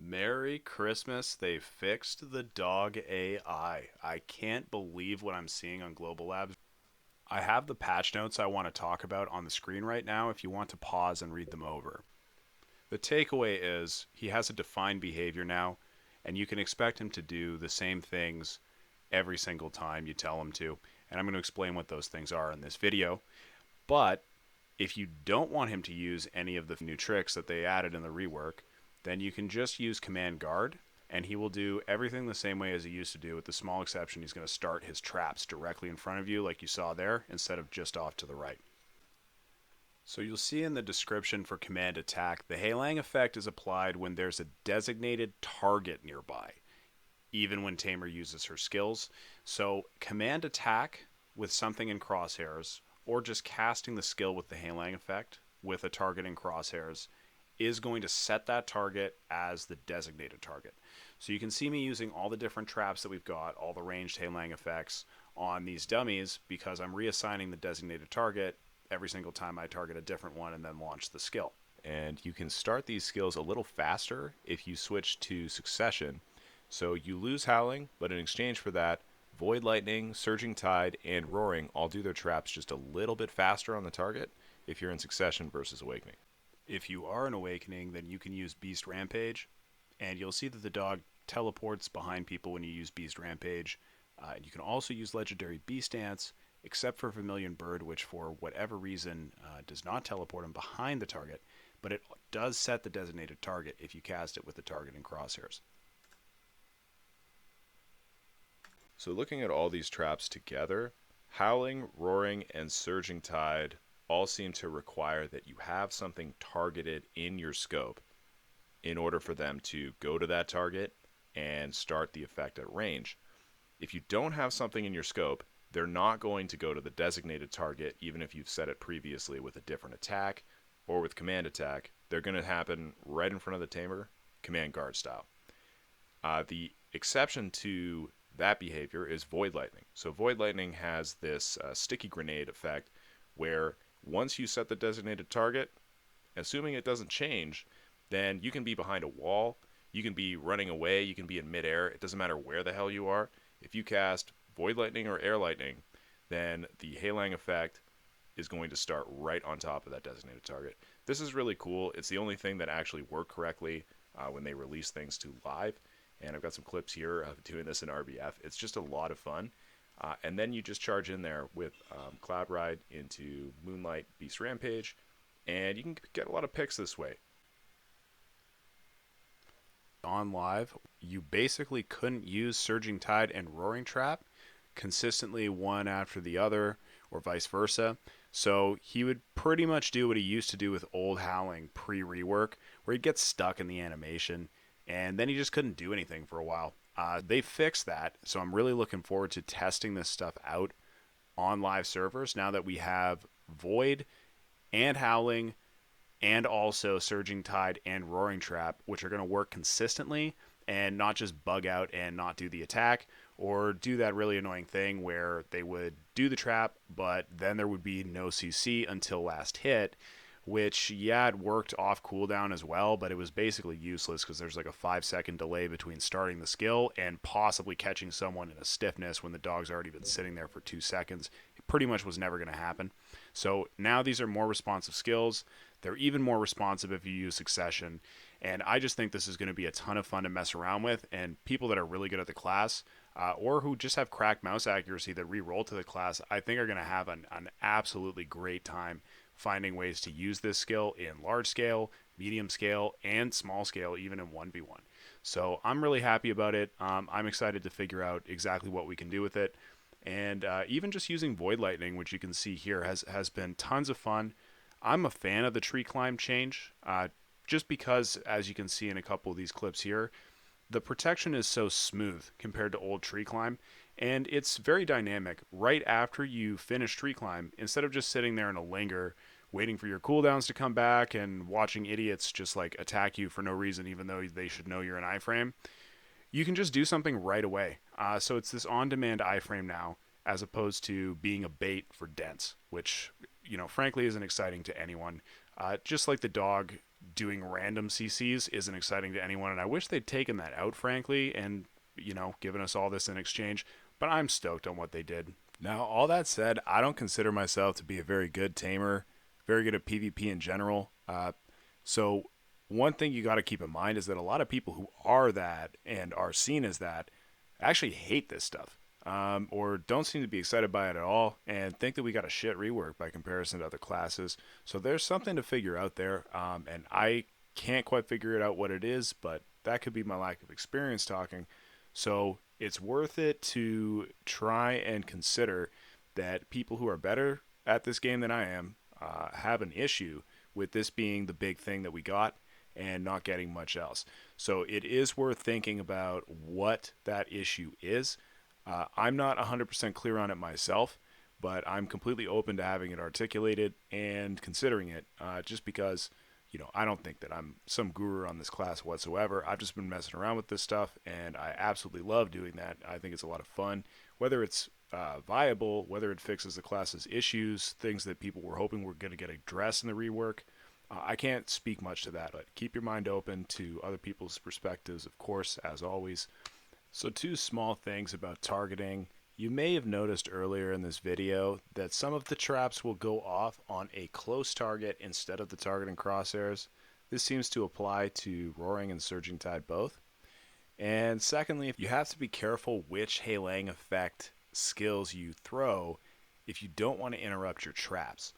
Merry Christmas, they fixed the dog AI. I can't believe what I'm seeing on Global Labs. I have the patch notes I want to talk about on the screen right now if you want to pause and read them over. The takeaway is he has a defined behavior now, and you can expect him to do the same things every single time you tell him to. And I'm going to explain what those things are in this video. But if you don't want him to use any of the new tricks that they added in the rework, then you can just use command guard, and he will do everything the same way as he used to do, with the small exception he's going to start his traps directly in front of you like you saw there, instead of just off to the right. So you'll see in the description for command attack, the Heilang effect is applied when there's a designated target nearby, even when Tamer uses her skills. So command attack with something in crosshairs, or just casting the skill with the Heilang effect with a target in crosshairs, is going to set that target as the designated target. So you can see me using all the different traps that we've got, all the ranged Heilang effects on these dummies, because I'm reassigning the designated target every single time I target a different one and then launch the skill. And you can start these skills a little faster if you switch to succession. So you lose Howling, but in exchange for that, Void Lightning, Surging Tide, and Roaring all do their traps just a little bit faster on the target if you're in succession versus Awakening. If you are an Awakening, then you can use Beast Rampage, and you'll see that the dog teleports behind people when you use Beast Rampage. You can also use Legendary Beast Dance, except for Vermilion Bird, which for whatever reason does not teleport him behind the target, but it does set the designated target if you cast it with the target in crosshairs. So looking at all these traps together, Howling, Roaring, and Surging Tide all seem to require that you have something targeted in your scope in order for them to go to that target and start the effect at range. If you don't have something in your scope, they're not going to go to the designated target, even if you've set it previously with a different attack or with command attack. They're going to happen right in front of the Tamer, command guard style. The exception to that behavior is Void Lightning. So Void Lightning has this sticky grenade effect where once you set the designated target, assuming it doesn't change, then you can be behind a wall, you can be running away, you can be in midair. It doesn't matter where the hell you are. If you cast Void Lightning or Air Lightning, then the Heilang effect is going to start right on top of that designated target. This is really cool. It's the only thing that actually worked correctly when they release things to live. And I've got some clips here of doing this in RBF. It's just a lot of fun. And then you just charge in there with Cloud Ride into Moonlight Beast Rampage, and you can get a lot of picks this way. On live, you basically couldn't use Surging Tide and Roaring Trap consistently one after the other, or vice versa. So he would pretty much do what he used to do with old Howling pre-rework, where he'd get stuck in the animation, and then he just couldn't do anything for a while. They fixed that, so I'm really looking forward to testing this stuff out on live servers now that we have Void and Howling and also Surging Tide and Roaring Trap, which are going to work consistently and not just bug out and not do the attack, or do that really annoying thing where they would do the trap, but then there would be no CC until last hit, which, yeah, it worked off cooldown as well, but it was basically useless because there's like a 5-second delay between starting the skill and possibly catching someone in a stiffness when the dog's already been sitting there for 2 seconds. It pretty much was never going to happen. So now these are more responsive skills. They're even more responsive if you use succession, and I just think this is going to be a ton of fun to mess around with, and people that are really good at the class, or who just have cracked mouse accuracy that re-roll to the class, I think are going to have an absolutely great time finding ways to use this skill in large scale, medium scale, and small scale, even in 1v1. So I'm really happy about it. I'm excited to figure out exactly what we can do with it. And even just using Void Lightning, which you can see here, has been tons of fun. I'm a fan of the tree climb change, just because, as you can see in a couple of these clips here, the protection is so smooth compared to old tree climb, and it's very dynamic. Right after you finish tree climb, instead of just sitting there in a linger, waiting for your cooldowns to come back and watching idiots just like attack you for no reason, even though they should know you're an iframe, you can just do something right away. So it's this on-demand iframe now, as opposed to being a bait for dents, which, frankly isn't exciting to anyone. Just like the dog doing random CCs isn't exciting to anyone, and I wish they'd taken that out, frankly, and given us all this in exchange. But I'm stoked on what they did. Now, all that said, I don't consider myself to be a very good tamer, very good at PvP in general. So one thing you got to keep in mind is that a lot of people who are that and are seen as that actually hate this stuff, or don't seem to be excited by it at all, and think that we got a shit rework by comparison to other classes. So there's something to figure out there, and I can't quite figure it out what it is, but that could be my lack of experience talking. So it's worth it to try and consider that people who are better at this game than I am have an issue with this being the big thing that we got and not getting much else. So it is worth thinking about what that issue is. I'm not 100% clear on it myself, but I'm completely open to having it articulated and considering it, just because I don't think that I'm some guru on this class whatsoever. I've just been messing around with this stuff, and I absolutely love doing that. I think it's a lot of fun. Whether it's viable, whether it fixes the class's issues, things that people were hoping were going to get addressed in the rework, I can't speak much to that, but keep your mind open to other people's perspectives, of course, as always. So two small things about targeting. You may have noticed earlier in this video that some of the traps will go off on a close target instead of the targeting crosshairs. This seems to apply to Roaring and Surging Tide both. And secondly, you have to be careful which Heilang effect skills you throw if you don't want to interrupt your traps.